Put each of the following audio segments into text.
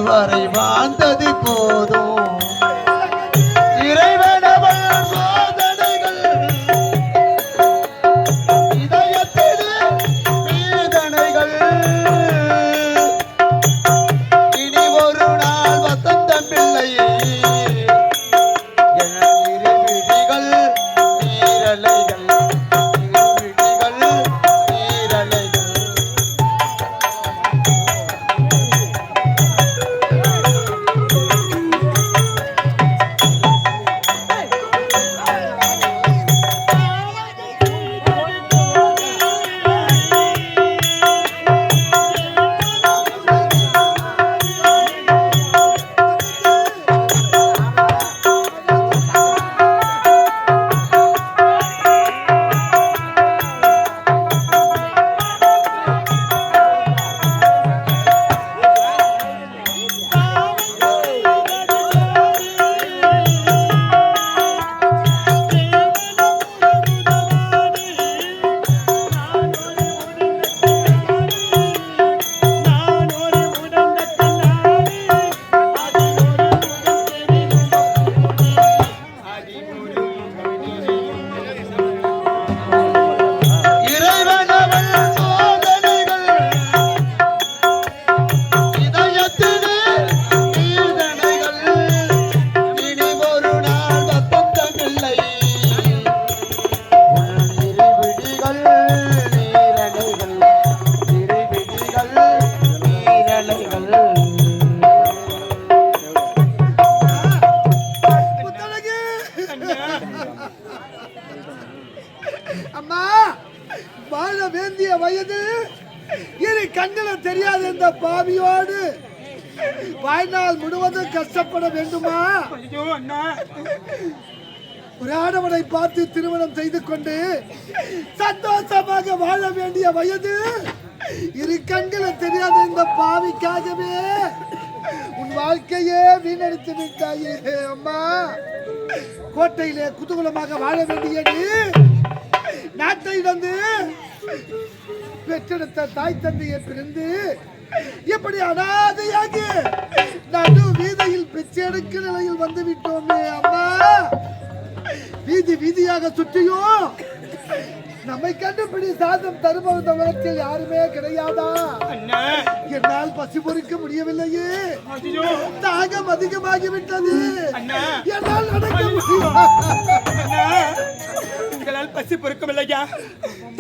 இதுவரை வாழ்ந்தது போதும் அம்மா வாழ வேண்டிய வயது இனி கண்ணில் தெரியாத இந்த பாவியோடு வாழ்நாள் முழுவதும் கஷ்டப்பட வேண்டுமா? ஒரு ஆடவனை பார்த்து திருமணம் செய்து கொண்டு சந்தோஷமாக வாழ வேண்டிய வயது இரு கண்களில் தெரியாத இந்த பாவிக்காகவே உன் வாழ்க்கையே வீணடித்து விட்டாயே அம்மா. கோட்டையிலே குதூகலமாக வாழ வேண்டிய நீ நாட்டை இழந்து பெற்றெடுத்த தாய் தந்தையை பிரிந்து எப்படி அனாதையாக நடு வீதியில் பிச்சை எடுக்கும் நிலையில் வந்து விட்டோமே அம்மா. வீதி வீதியாக சுற்றியும் நம்மை கண்டுபிடி சாதம் தருபவந்த உலகத்தில் யாருமே கிடையாதா? என்னால் பசி பொறுக்க முடியவில்லையே, தாகம் அதிகமாகிவிட்டது, என்னால் நடக்க முடியும். உங்களால் பசி பொறுக்கவில்லையா?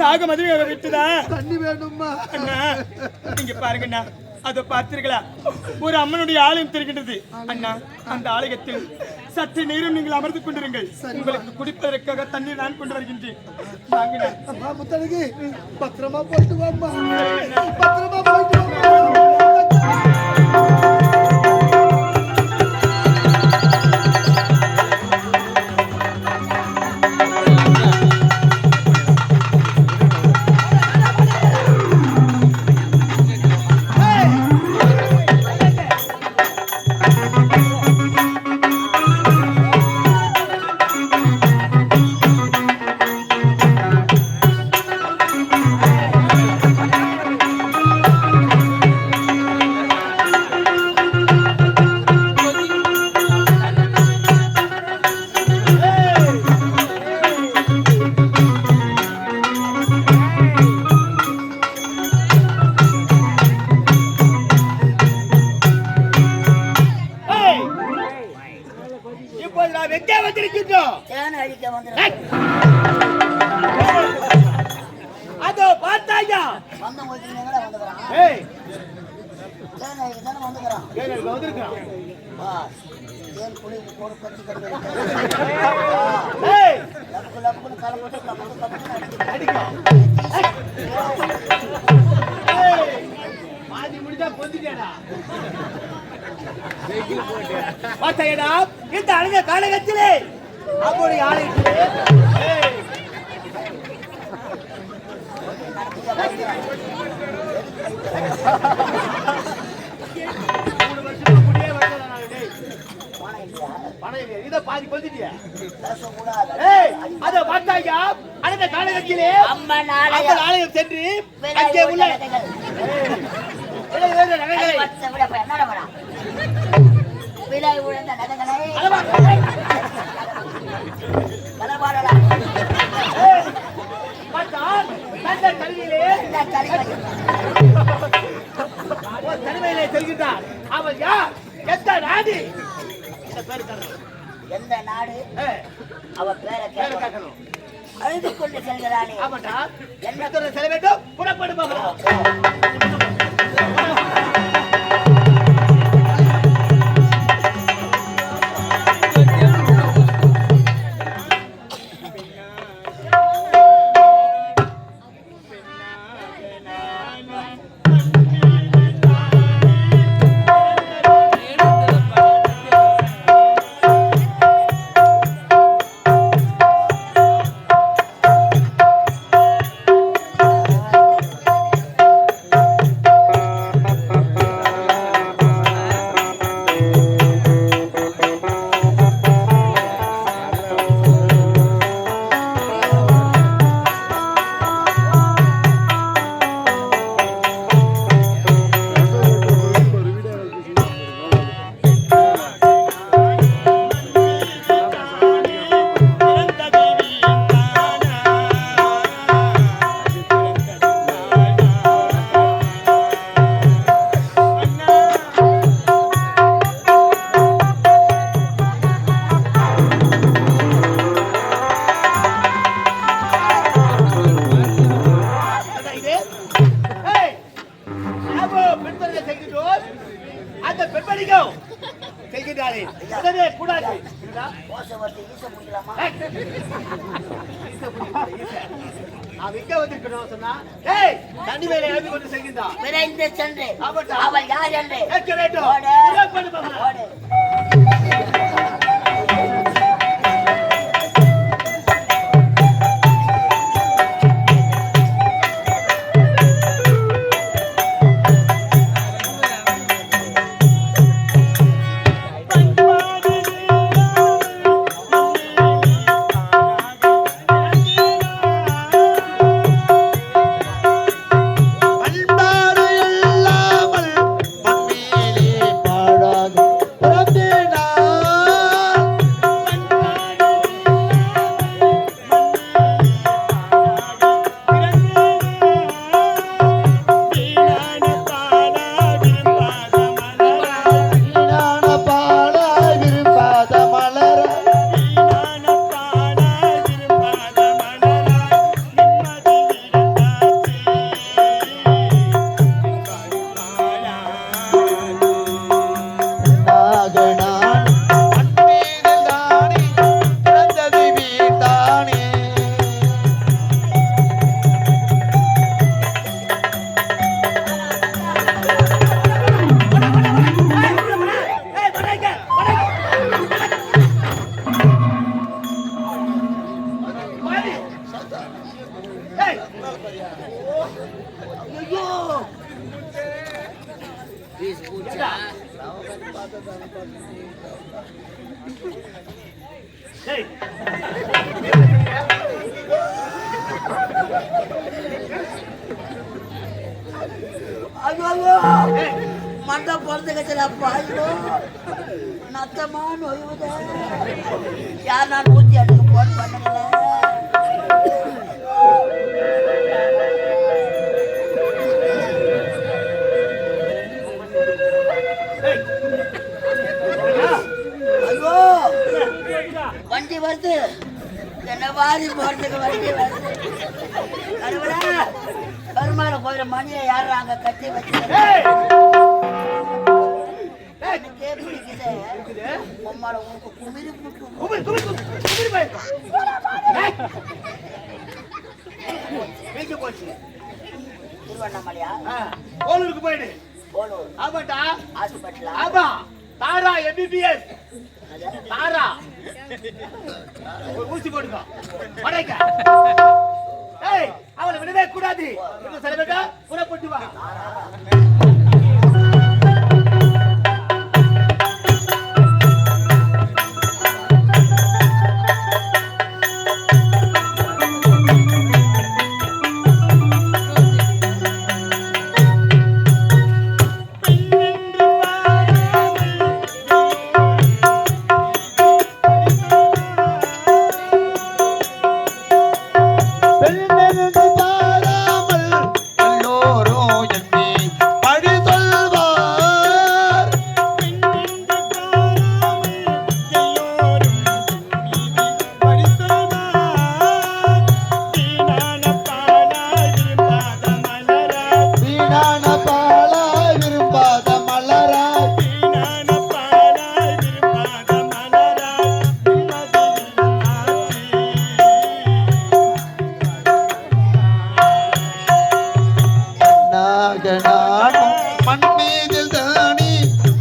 தாகம் அதிகமாக விட்டுதா? தண்ணி வேணுமா? அண்ணா நீங்க பாருங்கண்ணா, அதை பார்த்தீர்களா? ஒரு அம்மனுடைய ஆலயம் தெரிகின்றது அண்ணா. அந்த ஆலயத்தில் சற்று நேரம் நீங்கள் அமர்ந்து கொண்டிருங்கள். உங்களுக்கு குடிப்பதற்காக தண்ணீர் நான் கொண்டு வருகின்றேன். அம்மா முத்தழகி, பத்திரமா போயிட்டு வாம்மா, பத்திரமா போயிட்டு வாம்மா. அதோ பார்த்தாயா பார்த்தாயடா இந்த அழக காலகத்திலே அப்படி ஆலயத்திலே ஆலயம் சென்று அங்கே உள்ள செல்கின்றார். அவள் யார்? எந்த நாடு? எந்த நாடு? அவ பேரை கேட்கணும். அழுது கொண்டு செல்கிறானே. ஆமாட்டா. என்ன செல்ல வேண்டும்? புறப்படு போகலாம். விரைந்து சென்று அவள் யார் என்று மண்ட பொறுத்துக்கல நத்தமா நோயுத யார் நான் 108 போன் பண்ணுங்கள ஐயோ வண்டி வருது என்ன வாரி போறதுக்கு வண்டி வருது கருமால போயிட மணியை யாரு அங்க கட்டி வச்சு உம்மால உனக்கு குமிரி போச்சு திருவண்ணாமலையா கோலூருக்கு போயிடு கோலூர் ஆமாட்டா ஹாஸ்பிட்டலா ஆமா தாரா MBBS தாரா ஒரு ஊசி போடுங்க படைக்க ஏய் அவளை விடவே கூடாது சில பேட்டா புறப்பட்டு வா மண் மீதில் தானே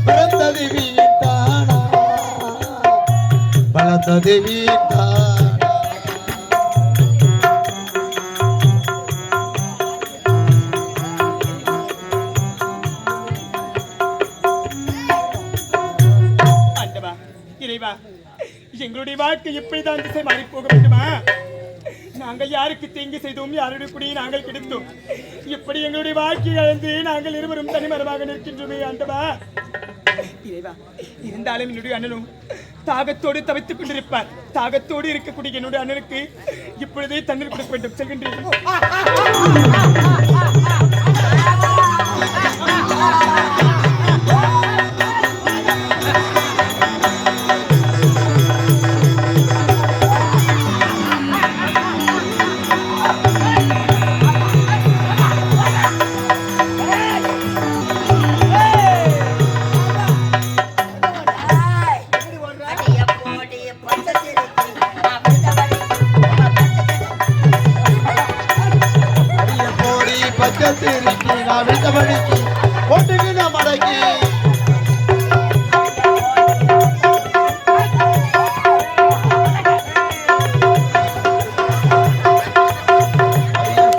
பிறந்தது வீட்டானா வளர்ந்தது வீட்டானா ஆண்டவா இறைவா எங்களுடைய வாழ்க்கை இப்படிதான் திசை மாறி போக வேண்டுமா? நாங்கள் யாருக்கு தீங்கு செய்தோம், யாருடைய குடியை நாங்கள் கிடைத்தோம், இப்படி எங்களுடைய வாழ்க்கையை இழந்து நாங்கள் இருவரும் தனிமரமாக நிற்கின்றோமே ஆண்டவா. இறைவா இருந்தாலும் என்னுடைய அண்ணனும் தாகத்தோடு தவித்துக் கொண்டிருப்பார். தாகத்தோடு இருக்கக்கூடிய என்னுடைய அண்ணனுக்கு இப்பொழுதே தண்ணீர் கொடுக்க வேண்டும். செல்கின்றேன். பச்சத்திருக்கி நான் விட்டபடிக்கு ஒட்டுக்கு நான் மடக்கி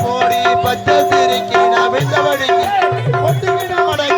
போடி பச்சத்திருக்கி நான் விட்டபடிக்கு ஒட்டுக்கு நான் மடக்கி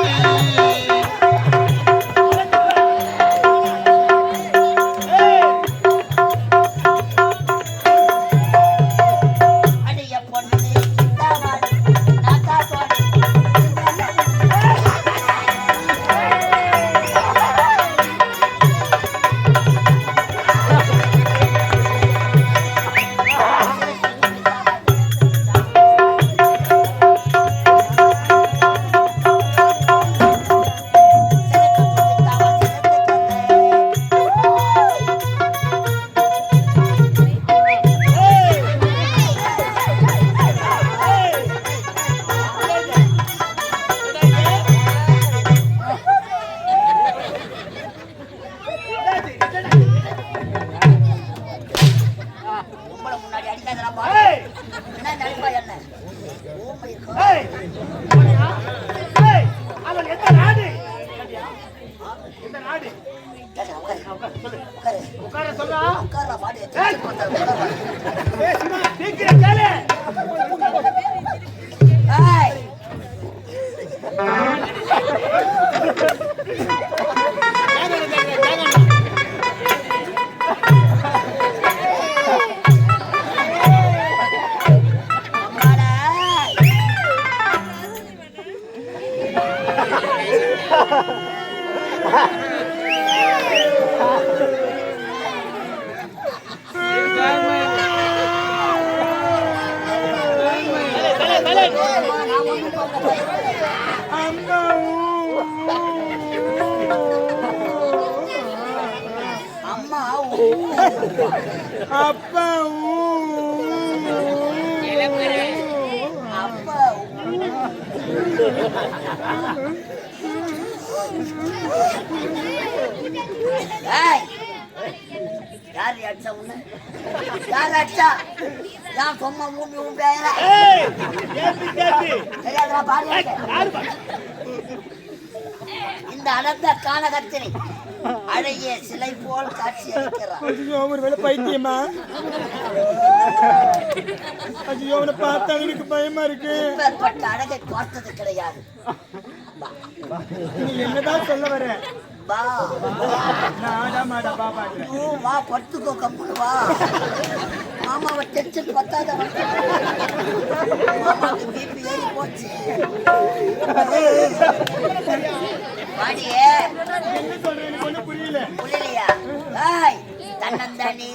அப்பா யார் அடிச்சா உன்ன? யார் அடிச்சா? நான் சொம்மா மூம்பி உம்பேயா? தெரியாதா பாரு. இந்த அடர்ந்த கானகத்தினை அழகிய சிலை போல் காட்சி அளிக்கிறார். ஐயோ ஒரு வேளை பைத்தியமா? ஐயோ அவனை பார்த்தா எனக்கு பயமா இருக்கு. இப்பேற்பட்ட அழகை பார்த்தது கிடையாது. நீ என்னதான் சொல்ல வர? வா நாடா மாடா பாபா வா படுத்துக்கோ கம்முனு வா. மாமாவை டென்ஷன் பத்தாத மாமாவுக்கு பிபி ஏறி போச்சு. வாடியே என்ன சொல்ற எனக்கு ஒண்ணு புரியல. புரியலையா? தன்னந்தானே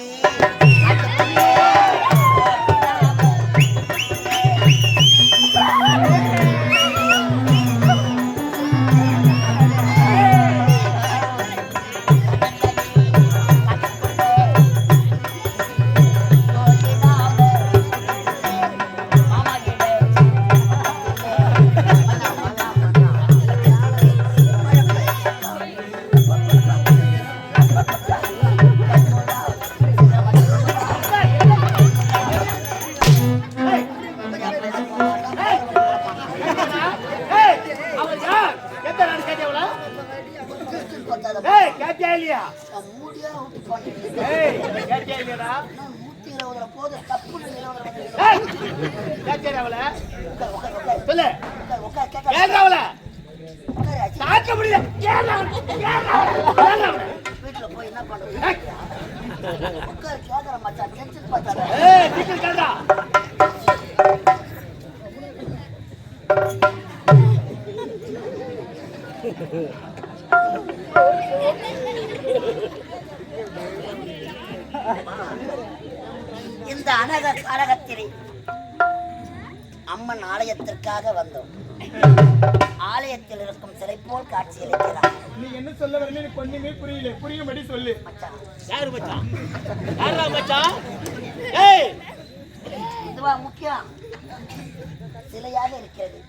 மரியாதை ஏய் கேட்டியா இல்லையா மூடியா விட்டு போட்டேன். ஏய் கேட்டியா இல்லையாடா 120 போது தப்புன்னு 20 ஏய் கேட்டியா அவள உட்கார் சொல்லு உட்கார் கேட்க ஏறா அவள உட்கார் தாக்க முடியல ஏறா அவள வீட்டுல போய் என்ன பண்றது உட்கார் கேக்குற மச்சான் டென்ஷன் பார்த்தாத ஏய் சீக்கிரம் கேடா இந்த அனகத்திலே அம்மன் ஆலயத்திற்காக வந்தோம். ஆலயத்தில் இருக்கும் சிலை போல் காட்சி அளிக்கிறார். நீ என்ன சொல்ல வரல எனக்கு ஒண்ணுமே புரியல. புரியும்படி சொல்லு. மச்சான் யாரு மச்சான் யாரா மச்சான் ஏய் இதுவா முக்கியம் சிலையாக இருக்கிறது.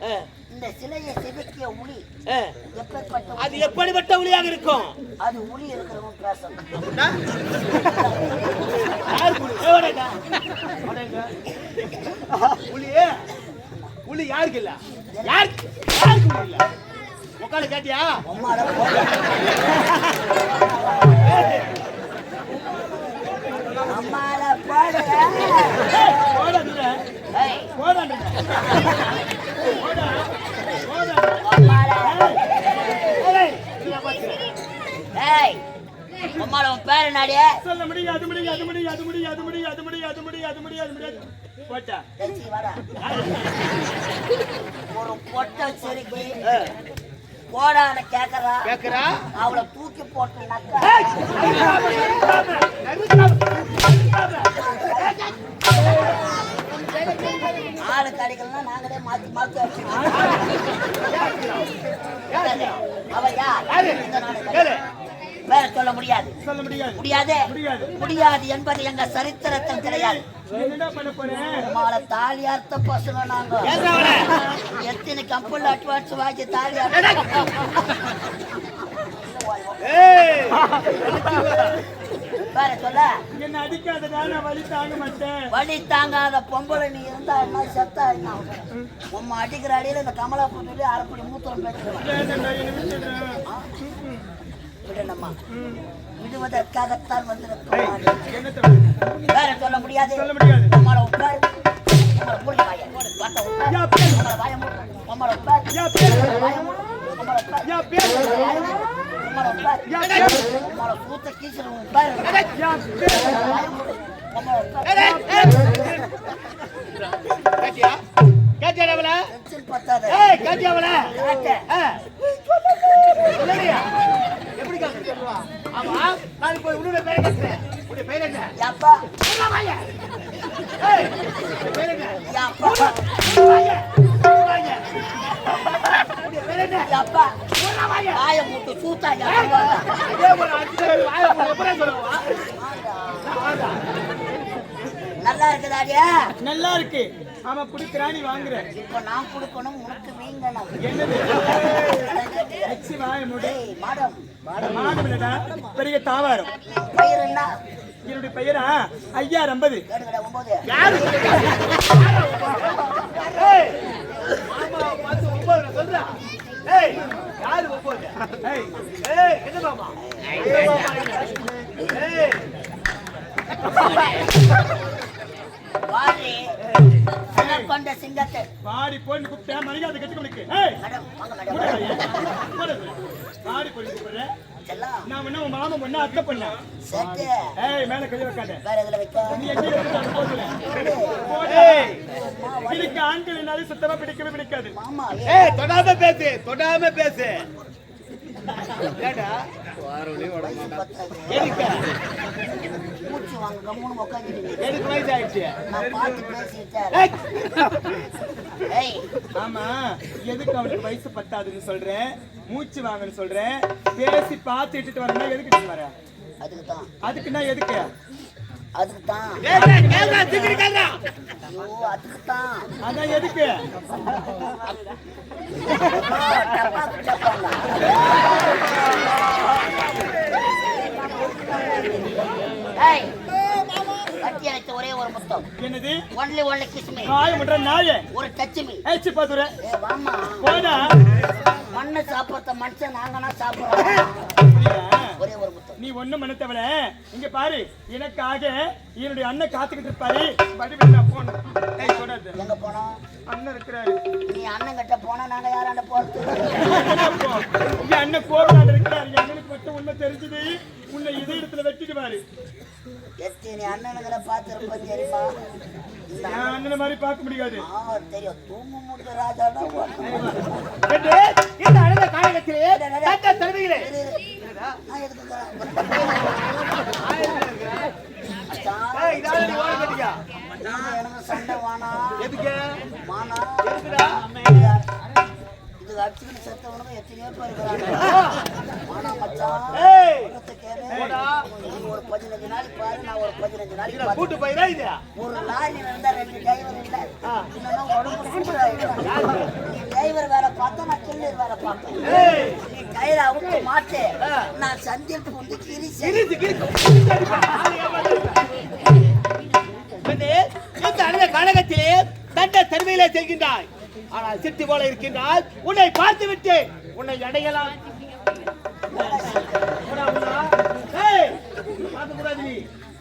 இந்த சிலையை செதுக்கிய உளி எப்பேற்பட்ட அது எப்படிப்பட்ட ஒளியாக இருக்கும் அது உளி இருக்கிறவங்க பேசணும். யார் புலி ஓடடா ஓடங்க புலியே புலி யாருக்கு இல்ல யாருக்கு இல்ல உட்கார கேட்டியா அம்மாட அம்மாட பாடுற போடாதீங்க. ஏய் போடாதீங்க. அம்மாட ஏய் இல்ல பாத்து ஏய் அம்மாட உன் பேர் என்னடியே சொல்ல முடியாது முடியாது முடியாது முடியாது முடியாது முடியாது முடியாது முடியாது முடியாது போட்டா தச்சி வாடா ஒரு பொட்டை செருக்கி போடான்னு கேக்குறா அவளை தூக்கி போட்டு நக்கா ஆளு கடைகள்லாம் நாங்களே மாத்தி மாத்தி அவ யார் இந்த நாடு வேற சொல்ல முடியாது சொல்ல முடியாது முடியாது முடியாது முடியாது என்பது எங்க சரித்திரத்தில் கிடையாது. என்னடா பண்ண போறேன் நம்மள தாலியார்த்த பசங்க நாங்க எத்தனை கம்பெனில அட்வான்ஸ் வாங்கி தாலியார்த்த ஏய் வேற சொல்ல என்ன அடிக்காதடா நான் வலி தாங்க மாட்டேன் வலி தாங்காத பொம்பளை நீ இருந்தா என்ன செத்தா என்ன உம்மா அடிக்கிற அடியில இந்த கமலாபுரத்துல அரைப்படி மூத்திரம் பேசுறோம் வேண்டாம்டா, என்னை விட்டுடுறேன். விடணுமா விடுவதற்காகத்தான் வந்திருக்கோம். என்ன தவிர வேற சொல்ல முடியாது சொல்ல முடியாது உம்மால உட்கார் உம்மால மூடி வாய வாட்ட உட்கார் யா பேர் உம்மால வாய மூடு உம்மால உட்கார் யா பேர் வாய மூடு உம்மால உட்கார் யா பேர் உம்மால உட்கார் யா பேர் உம்மால பூத்த கீச்சல உட்கார் யா பேர் வாய மூடு உம்மால உட்கார் கேட்டியா கேட்டியா அவள டென்ஷன் பத்தாத ஏய் கேட்டியா அவள கேட்ட சொல்லலையா எப்படி கேக்குறா ஆமா நான் போய் உன்னுடைய பேரை கேக்குறேன் உன்னுடைய பேர் என்ன யாப்பா சொல்ல வாங்க ஏய் பேர் என்ன யாப்பா வாங்க வாங்க உன்னுடைய பேர் என்ன யாப்பா சொல்ல வாங்க வாய மூட்டு சூத்தா யாப்பா இதே ஒரு அஞ்சு வாய எப்பறம் சொல்லுவா நல்லா இருக்குதாடியா நல்லா இருக்கு ஆமா குடிக்கிறா நீ வாங்குற இப்ப நான் கொடுக்கணும் உனக்கு வீங்கணும் என்னது வச்சு வாய முடி ஏய் மேடம் மாடு இல்லடா பெரிய தாவாரம் பயிர் என்ன என்னுடைய பெயரா ஐயா 50 கேடுகடா 9 யாரு ஏய் மாமா பார்த்து 9 சொல்றா ஏய் யாரு 9 ஏய் ஏய் என்ன மாமா ஏய் வாடி கொண்ட சிங்கத்தை பாடி போன்னு கூப்பிட்டா மரியாதை கட்டி கொடுக்கு ஏய் மேடம் வாங்க மேடம் பாடி போய் கூப்பிடுற செல்லாம் நான் என்ன உன் மாமா பொண்ணா அத்தை பொண்ணா செட்டு ஏய் மேல கை வைக்காத வேற எதுல வைக்க நீ எங்க வைக்க போதுல ஏய் எனக்கு ஆண்கள் என்னால சுத்தமா பிடிக்கவே பிடிக்காது மாமா ஏய் தொடாம பேசு ஏடா வயசு பத்தாது எதுக்கு மூச்சு வாங்க கம்முன்னு உட்காந்துட்டு எனக்கு வயசு ஆயிடுச்சு நான் பார்த்து பேசிட்டேன் ஏய் ஏய் ஆமா எதுக்கு அவனுக்கு வயசு பத்தாதுன்னு சொல்றேன் மூச்சு வாங்கன்னு சொல்றேன் பேசி பார்த்து இட்டுட்டு வரணும் எதுக்கு நீ வர அதுக்குன்னா எதுக்கு அதுக்குதான் கேக்குறா சீக்கிரம் கேக்குறா ஐயோ அதுக்குதான் அதான் எதுக்கு டப்பாக்கு டப்பாங்க ஏய் கட்டி அழைத்த ஒரே ஒரு முத்தம் என்னது ஒன்லி கிஸ்மி நாய முட்ற நாய ஒரு டச் மீ ஏச்சி பாத்துற ஏ வாமா போடா மண்ணு சாப்பிட்ற மனுஷன் நாங்கன்னா சாப்பிடுறோம். அப்படியா? ஒரே ஒரு முத்தம். நீ ஒண்ணும் மனத்தவள இங்க பாரு, எனக்காக என்னுடைய அண்ணன் காத்துக்கிட்டு இருப்பாரு. வடிவேல் நான் போனேன். ஏய் சொடாத. எங்க போனோம்? அண்ணன் இருக்கிறாரு. நீ அண்ணன் கிட்ட போனா நாங்க யாராண்ட போறது? இங்க அண்ணன் கோவிலாண்ட இருக்கிறாரு. அண்ணனுக்கு மட்டும் உண்மை தெரிஞ்சது. உன்னை இதே இடத்துல வெட்டிடுவாரு. எத்தனை அண்ணனுங்களை பார்த்திருப்ப தெரியுமா? நான் அண்ணனை மாதிரி பார்க்க முடியாது. தெரியும். தூங்கு முட்டு ராஜாடா. இந்த அழக காலகத்திலே தட்ட தருவீங்களே. நான் எதுக்கு இதால நீ ஓட கட்டியா? எனக்கு சண்டை வானா? எதுக்கு? வானா? எதுக்குடா? இது அடிச்சுக்கிட்டு செத்தவனுக்கு எத்தனையோ பேர் இருக்கிறாங்க. வானா மச்சான். ஏய் போடா. நீ ஒரு 15 நாளைக்கு பாரு, நான் ஒரு 15 நாளைக்கு பாரு. கூட்டு போயிரா இது? ஒரு லாரி இருந்தா 2 டிரைவர் இல்ல. இன்னும் உடம்பு சூப்பராயிடும். நீ டிரைவர் வேலை பார்த்தா நான் கில்லர் வேலை பார்த்தேன். நீ கயிறு அவுக்க மாட்டே. நான் சந்தில் பூந்து இந்த அழக காலகத்திலே தட்ட தருமையிலே செல்கின்றாய். ஆனால் சிட்டி போல இருக்கின்றால் உன்னை பார்த்து விட்டு உன்னை அடையலாம்.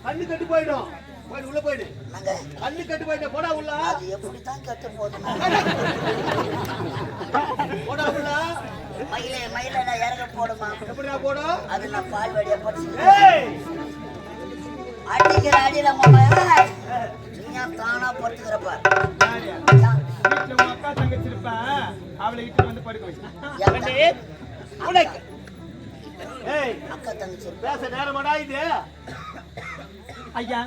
கண்ணு கட்டு போயிடும். போயிடு உள்ள போயிடு. கண்ணு கட்டு போயிட்டு போடா உள்ள. அது எப்படித்தான் கட்டு போதும். போடா உள்ள. மயில நான் இறங்க போடுமா? எப்படிடா போடும்? அது நான் பால் வழியா படிச்சு ஏய் அடிக்கிற அடியில மாமா நீ தானா படுத்துக்கிறப்ப வீட்டுல உங்க அக்கா தங்கச்சி இருப்பா, அவளை இட்டு வந்து படுக்க வச்சு. உனக்கு ஏய் அக்கா தங்கச்சி பேச நேரமாடா இது? ஐயா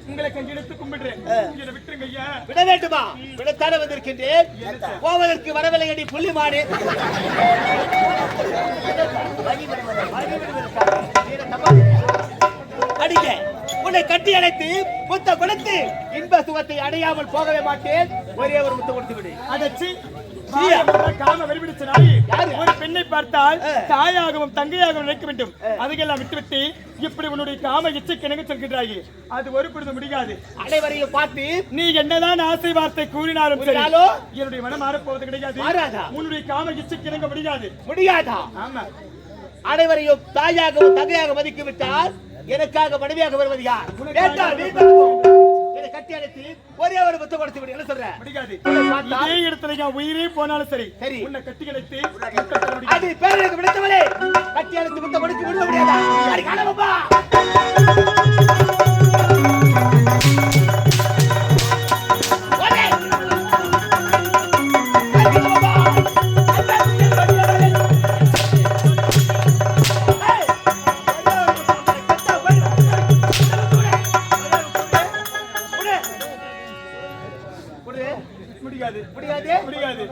உங்களை கையெழுத்து கும்பிடுறேன். இதை விட்டுருங்க ஐயா. விட வேண்டுமா? விடத்தானே வந்திருக்கின்றேன். போவதற்கு வரவில்லை அடி புள்ளி மாடு. அடிக்க உன்னை கட்டி அணைத்து முத்த கொடுத்து இன்ப சுகத்தை அடையாமல் போகவே மாட்டேன். ஒரே ஒரு முத்த கொடுத்து விடு. அதச்சு காம வெளிபிடிச்ச நாய் ஒரு பெண்ணை பார்த்தால் தாயாகவும் தங்கையாகவும் நினைக்க வேண்டும். அதையெல்லாம் விட்டுவிட்டு இப்படி உன்னுடைய காம இச்சை கிணங்க சொல்கின்றாயே, அது ஒரு பொழுது முடியாது. அனைவரையும் பார்த்து நீ என்னதான் ஆசை வார்த்தை கூறினாலும் என்னுடைய மனம் மாறப்போவது கிடையாது. உன்னுடைய காம இச்சை கிணங்க முடியாது. முடியாதா? ஆமா. அனைவரையும் தாயாகவும் தங்கையாக மதிக்க விட்டால் எனக்காக மனைவியாக வருவது யார்? கட்டி அடைத்து ஒரே ஒரு முத்தம் கொடுத்து விடு. என்ன சொல்ற? முடியாது. இதே இடத்துல என் உயிரே போனாலும் சரி சரி உன்னை கட்டி அடைத்து அது பேருக்கு விடுத்தவளே கட்டி அடைத்து முத்தம் கொடுத்து விட முடியாதா? காணவப்பா முடியாது. முடியாது முடியாது.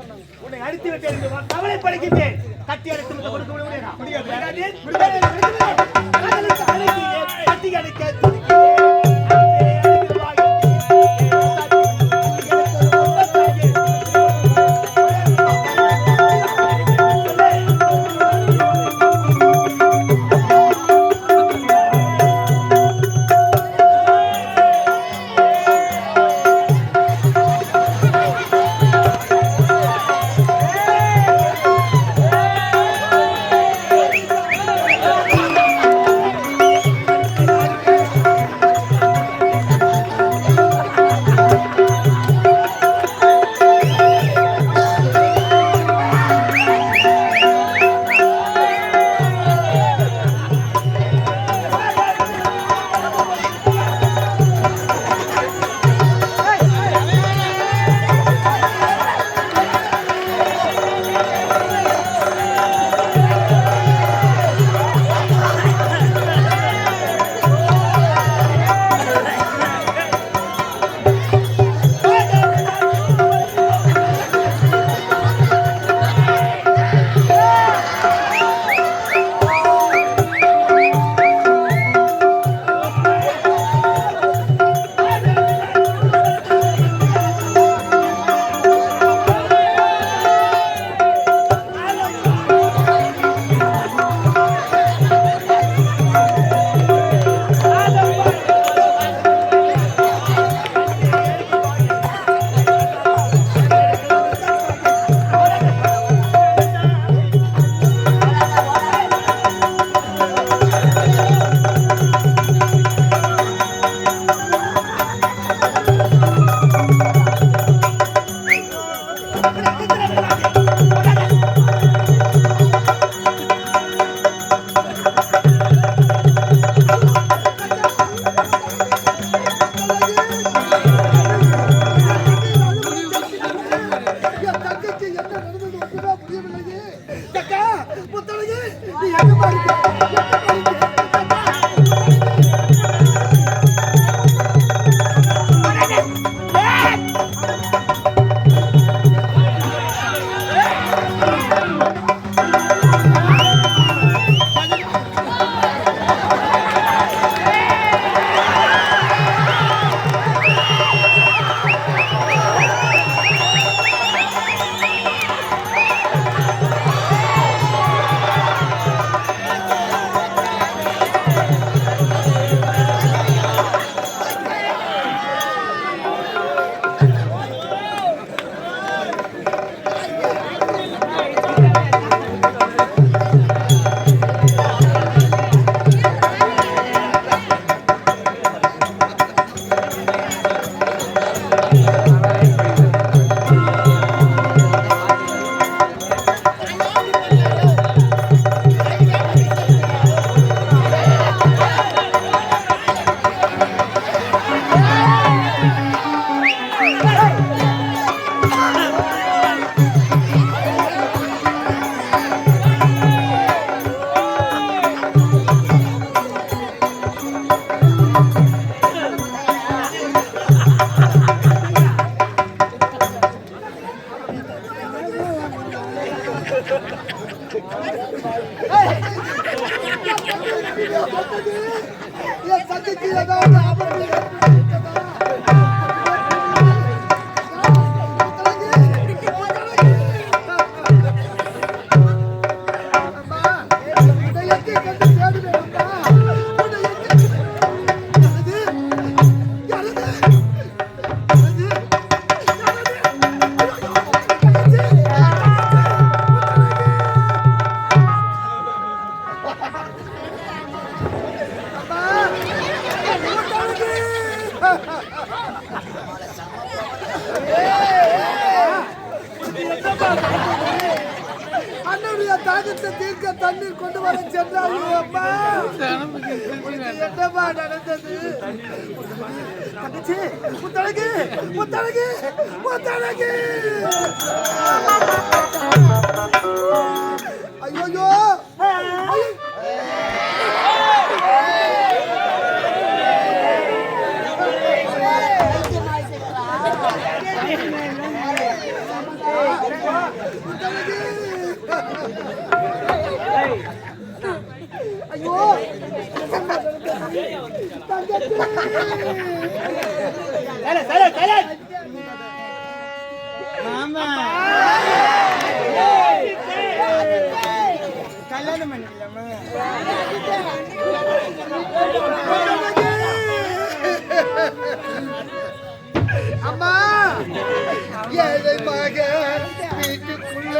உன்னை அடித்து விட்டு கவலை படுகின்றேன். கட்டி அடைத்து முத்தம் கொடுக்க முடியாது. முடியாது. கட்டி அடைக்க அண்ணனுடைய தாகத்தை தீர்க்க தண்ணீர் கொண்டு வர சென்றாய் அம்மா. என்னம்மா நடந்தது? தங்கச்சி, முத்தழகு, முத்தழகு, முத்தழகு. ஐயோ ஐயோ மாமா கல்யாணம் பண்ணிக்கலாமா? அம்மா ஏழை மக வீட்டுக்குள்ள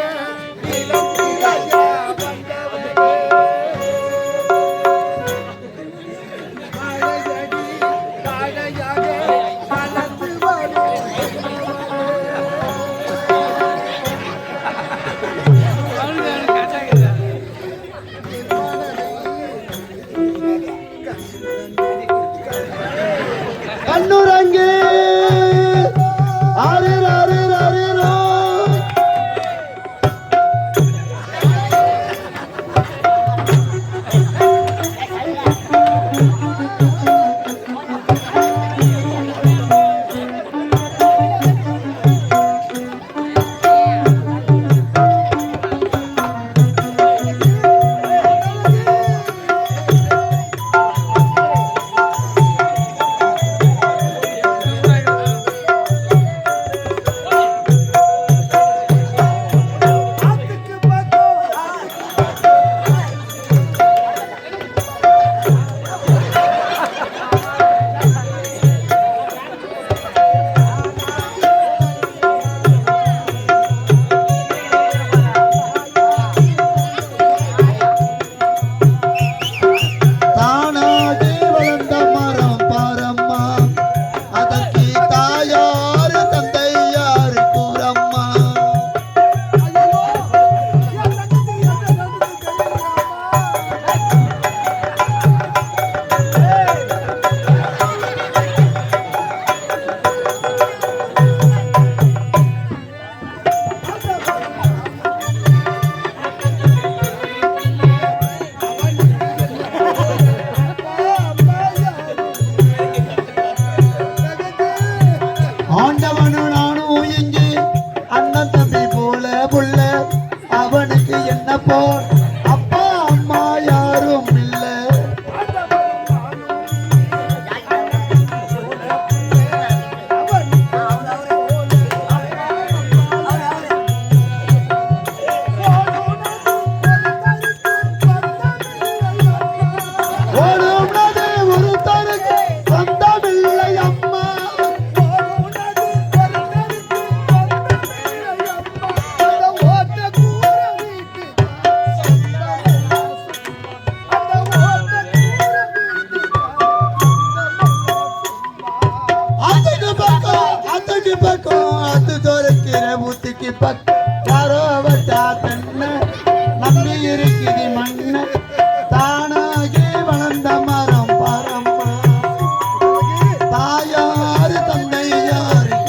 உன்னை போல் அப்பா அம்மா யாரும் இல்லை. யாரோ வட்டா தென்ன நம்பி இருக்குது மண்ணு தானாகி வளர்ந்த மரம் பாரம்மா தாயாரு தந்தை யாரு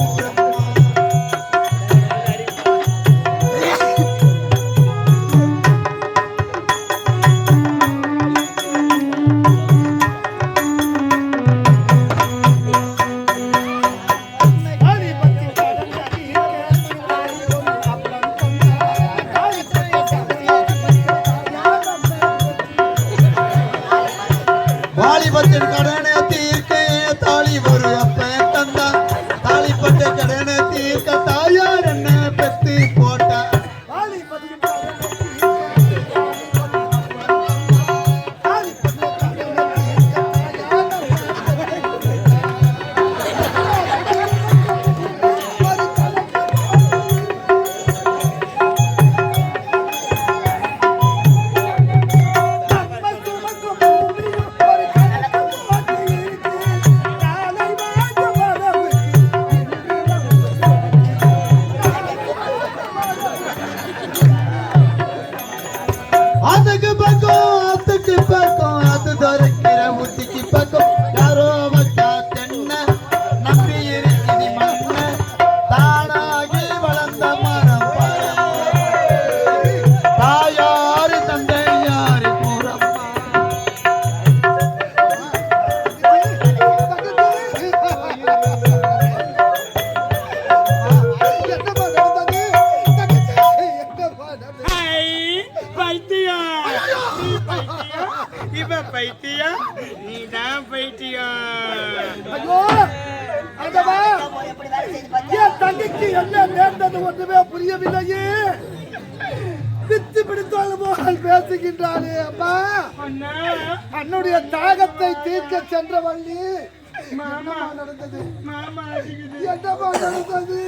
வாலிபத்தின் கடனை தீர்க்க தாலி ஒரு அப்ப தந்தா தாலிப்பட்ட கடனை தீர்க்க தாயார் என்ன பெத்து போட்டா. அதுக்கு பக்கம் அது துறைக்கிற ஊத்திக்கு பக்கம் யாரோ வட்டா தென்ன நம்பி இருக்குது மண்ண தானாகி வளர்ந்த மரம் தாயாரு தந்தை யாரு கூறம்மா. இவ பைத்தியா நீதான் பைத்தியா. ஐயோ ஆண்டவா, எப்படி வேலை செய்து பாத்தியா? என் தங்கைக்கு என்ன நேர்ந்தது ஒன்றுமே புரியவில்லையே. பித்து பிடித்தாலும் போல் பேசுகின்றானே அப்பா. அண்ணா அன்னுடைய தாகத்தை தீர்க்க சென்ற வள்ளி மாமா நடந்தது. மாமா அடிக்குது. என்னமா நடந்தது?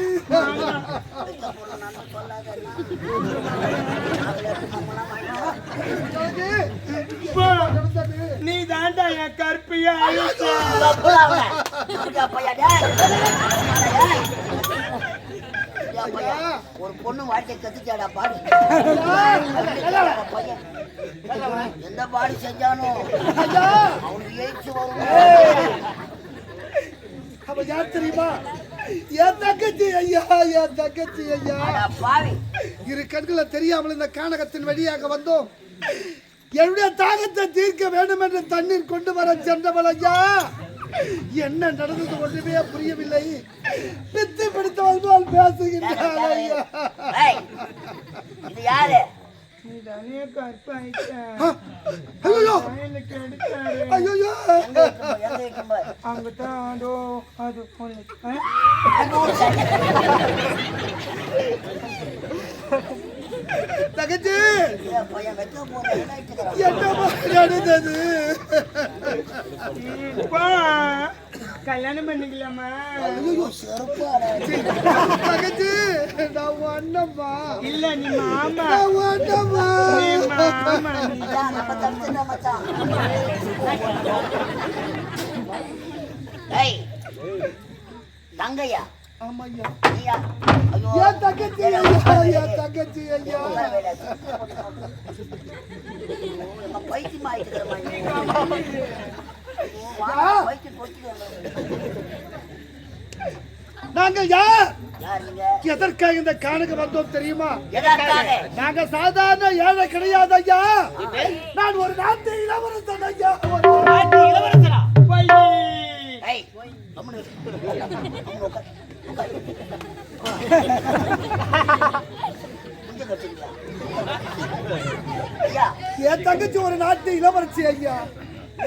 இப்போ நீ தாண்டா என் கற்பியா அழிச்ச. ஒரு பொண்ணு வாழ்க்கை கத்துச்சாடா பாடு. பையன் எந்த பாடு செஞ்சானோ அவனுக்கு எயிச்சு வரும். அவ யார் தெரியுமா? என் தங்கச்சி ஐயா, என் தங்கச்சி ஐயா. பாவி இரு கண்களை தெரியாமல் இந்த கானகத்தின் வழியாக வந்தோம். என்னுடைய தாகத்தை தீர்க்க வேண்டும் என்று தண்ணீர் கொண்டு வர சென்றவள் ஐயா. என்ன நடந்தது ஒன்றுமே புரியவில்லை. பித்து பிடித்தவள் போல் பேசுகின்றாள் ஐயா. இது யாரு? நீ தானே கற்பாயிட்ட. ஐயோ எனக்கு எடுத்தாரு. ஐயோ அங்கதான் அதோ அது பொண்ணு. தங்கச்சி பையன் வைக்க போறேன். என்னமா நடந்தது? இப்போ கல்யாணம் பண்ணிக்கலாமா? ஐயோ செருப்பாடா. தங்கச்சி நான் அண்ணம்மா. இல்ல நீ மாமா. நான் அண்ணம்மா. நீ மாமா. நம்ம தடுத்துட்டோம் மச்சான். ஏய் தங்கையா? ஆமாய்யா. ஐயா ஐயோ என் தங்கச்சி ஐயா, என் தங்கச்சி ஐயா. பைத்தியம் ஆயிட்டு நாங்கள் யார்? யார் நீங்க? எதற்காக இந்த காணுக்கு வந்தோம் தெரியுமா? எதற்காக? நாங்க சாதாரண ஏழை கிடையாது ஐயா. நான் ஒரு நாட்டு இளவரசன் ஐயா. நாட்டு இளவரசரா? பையி. ஏய் கம்முனு உட்கார். முஞ்ச கட்டுங்களா? என் தங்கச்சி ஒரு நாட்டு இளவரசி ஐயா.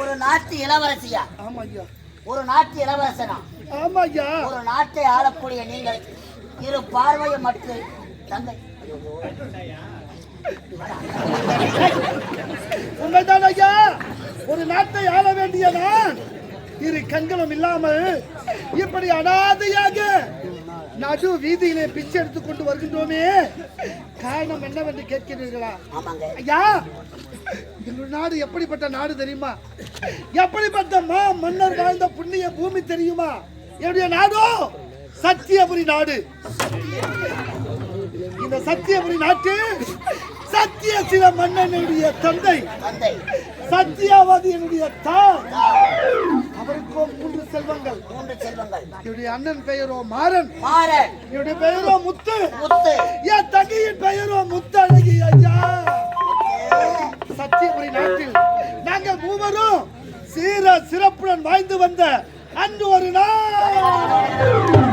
ஒரு நாட்டு இளவரசியா? ஆமா ஐயா. ஒரு நாட்டு இளவரசனா? ஆமா ஐயா. ஒரு நாட்டை ஆளக்கூடிய நீங்கள் இரு பார்வையை மட்டும் தங்கை உண்மைதான் ஐயா. ஒரு நாட்டை ஆள வேண்டிய நான் இரு கண்களும் இல்லாமல் இப்படி அனாதையாக நடு வீதியிலே பிச்சை எடுத்துக் கொண்டு வருகின்றோமே, காரணம் என்னவென்று கேட்கிறீர்களா? ஆமாங்க ஐயா, எங்கள் நாடு எப்படிப்பட்ட நாடு தெரியுமா? எப்படிப்பட்ட மன்னர் வாழ்ந்த புண்ணிய பூமி தெரியுமா? என்னுடைய நாடோ சத்தியபுரி நாடு. இந்த சத்தியபுரி நாட்டு சத்திய சிவ மன்னனுடைய தந்தை சத்தியாவதி என்னுடைய தாய். அவருக்கோ 3 செல்வங்கள். என்னுடைய அண்ணன் பெயரோ மாறன். என்னுடைய பெயரோ முத்து. என் தங்கையின் பெயரோ முத்தழகி. ஐயா, சத்தியபுரி நாட்டில் நாங்கள் மூவரும் சீர சிறப்புடன் வாழ்ந்து வந்த அன்று ஒரு நாள்